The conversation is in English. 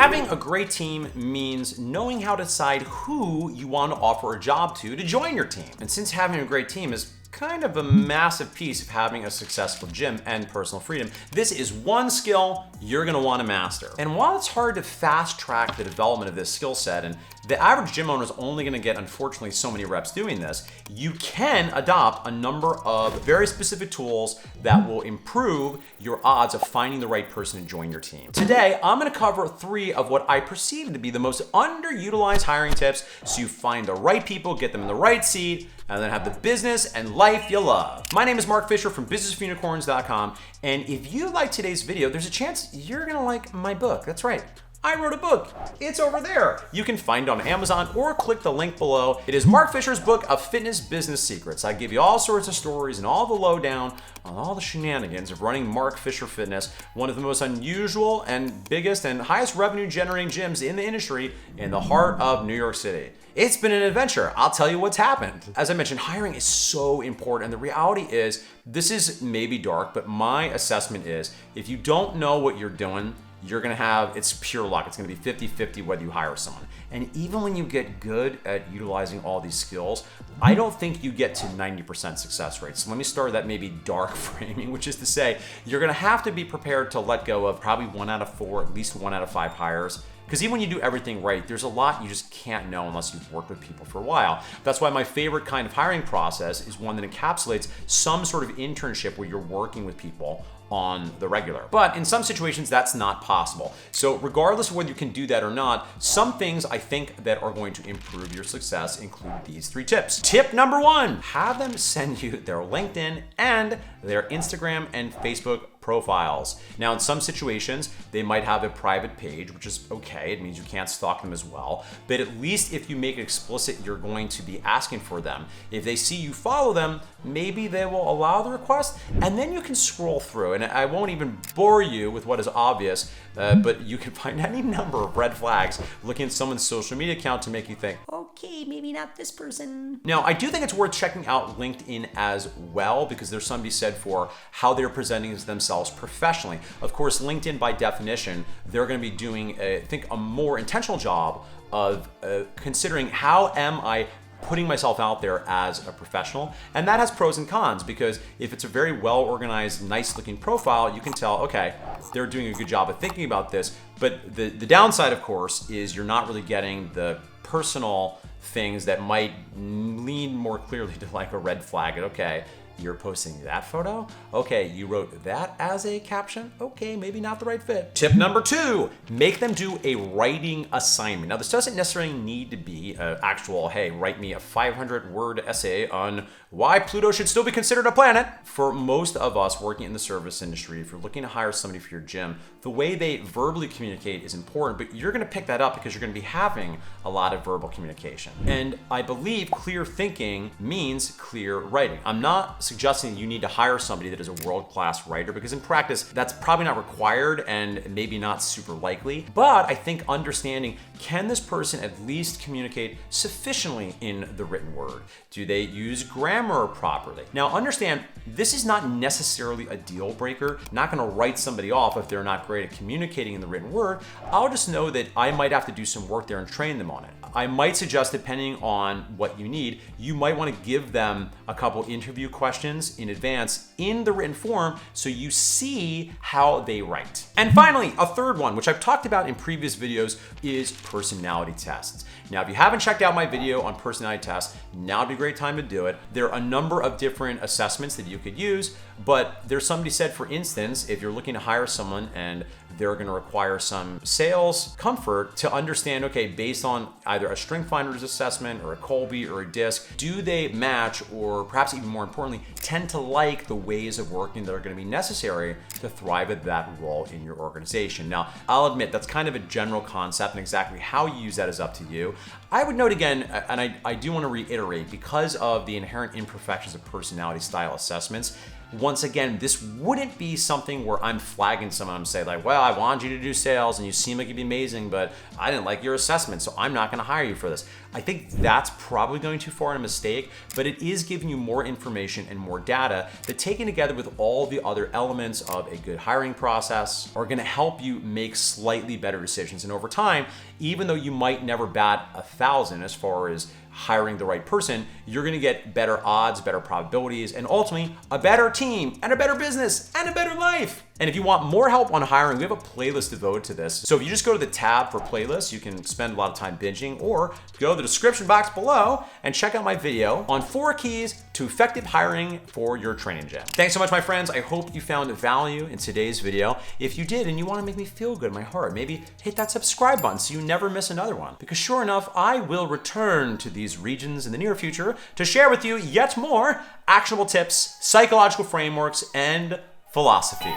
Having a great team means knowing how to decide who you want to offer a job to join your team. And since having a great team is kind of a massive piece of having a successful gym and personal freedom, this is one skill you're gonna wanna master. And while it's hard to fast track the development of this skill set, and the average gym owner is only gonna get, unfortunately, so many reps doing this, you can adopt a number of very specific tools that will improve your odds of finding the right person to join your team. Today, I'm gonna cover 3 of what I perceive to be the most underutilized hiring tips so you find the right people, get them in the right seat, and then have the business and life you love. My name is Mark Fisher from businessforunicorns.com, and if you like today's video, there's a chance you're gonna like my book. That's right. I wrote a book. It's over there. You can find it on Amazon or click the link below. It is Mark Fisher's book of fitness business secrets. I give you all sorts of stories and all the lowdown on all the shenanigans of running Mark Fisher Fitness, one of the most unusual and biggest and highest revenue generating gyms in the industry in the heart of New York City. It's been an adventure. I'll tell you what's happened. As I mentioned, hiring is so important. And the reality is, this is maybe dark, but my assessment is if you don't know what you're doing, you're gonna have, it's pure luck. It's gonna be 50-50 whether you hire someone. And even when you get good at utilizing all these skills, I don't think you get to 90% success rate. So let me start with that maybe dark framing, which is to say, you're gonna have to be prepared to let go of probably 1 out of 4, at least 1 out of 5 hires. Because even when you do everything right, there's a lot you just can't know unless you've worked with people for a while. That's why my favorite kind of hiring process is one that encapsulates some sort of internship where you're working with people on the regular. But in some situations, that's not possible. So regardless of whether you can do that or not, some things I think that are going to improve your success include these 3 tips. Tip number 1, have them send you their LinkedIn and their Instagram and Facebook profiles. Now, in some situations, they might have a private page, which is okay. It means you can't stalk them as well. But at least if you make it explicit, you're going to be asking for them. If they see you follow them, maybe they will allow the request, and then you can scroll through. And I won't even bore you with what is obvious, but you can find any number of red flags looking at someone's social media account to make you think, okay, maybe not this person. Now, I do think it's worth checking out LinkedIn as well, because there's something to be said for how they're presenting themselves professionally. Of course, LinkedIn, by definition, they're going to be doing, I think, a more intentional job of considering how am I putting myself out there as a professional. And that has pros and cons, because if it's a very well organized, nice looking profile, you can tell, okay, they're doing a good job of thinking about this. But the downside, of course, is you're not really getting the personal things that might lean more clearly to like a red flag. Okay, you're posting that photo? Okay, you wrote that as a caption? Okay, maybe not the right fit. Tip number 2, make them do a writing assignment. Now, this doesn't necessarily need to be an actual, hey, write me a 500-word essay on why Pluto should still be considered a planet. For most of us working in the service industry, if you're looking to hire somebody for your gym, the way they verbally communicate is important, but you're gonna pick that up because you're gonna be having a lot of verbal communication. And I believe clear thinking means clear writing. I'm not suggesting you need to hire somebody that is a world-class writer, because in practice, that's probably not required and maybe not super likely. But I think understanding, can this person at least communicate sufficiently in the written word? Do they use grammar properly? Now, understand, this is not necessarily a deal breaker. I'm not gonna write somebody off if they're not great at communicating in the written word. I'll just know that I might have to do some work there and train them on it. I might suggest, depending on what you need, you might want to give them a couple interview questions in advance in the written form so you see how they write. And finally, a third one, which I've talked about in previous videos, is personality tests. Now, if you haven't checked out my video on personality tests, now would be a great time to do it. There are a number of different assessments that you could use, but there's somebody said, for instance, if you're looking to hire someone and they're going to require some sales comfort, to understand, okay, based on either a Strength Finders assessment or a Colby or a DISC, do they match, or perhaps even more importantly, tend to like the ways of working that are going to be necessary to thrive at that role in your organization? Now, I'll admit that's kind of a general concept, and exactly how you use that is up to you. I would note again, and I do want to reiterate, because of the inherent imperfections of personality style assessments, Once again, this wouldn't be something where I'm flagging someone and say like, well, I wanted you to do sales and you seem like you'd be amazing, but I didn't like your assessment, so I'm not gonna hire you for this. I think that's probably going too far in a mistake, but it is giving you more information and more data that, taken together with all the other elements of a good hiring process, are gonna help you make slightly better decisions. And over time, even though you might never bat 1,000 as far as hiring the right person, you're gonna get better odds, better probabilities, and ultimately a better team and a better business and a better life. And if you want more help on hiring, we have a playlist devoted to this. So if you just go to the tab for playlists, you can spend a lot of time binging, or go to the description box below and check out my video on 4 keys to effective hiring for your training gym. Thanks so much, my friends. I hope you found value in today's video. If you did and you wanna make me feel good in my heart, maybe hit that subscribe button so you never miss another one. Because sure enough, I will return to these regions in the near future to share with you yet more actionable tips, psychological frameworks, and philosophy.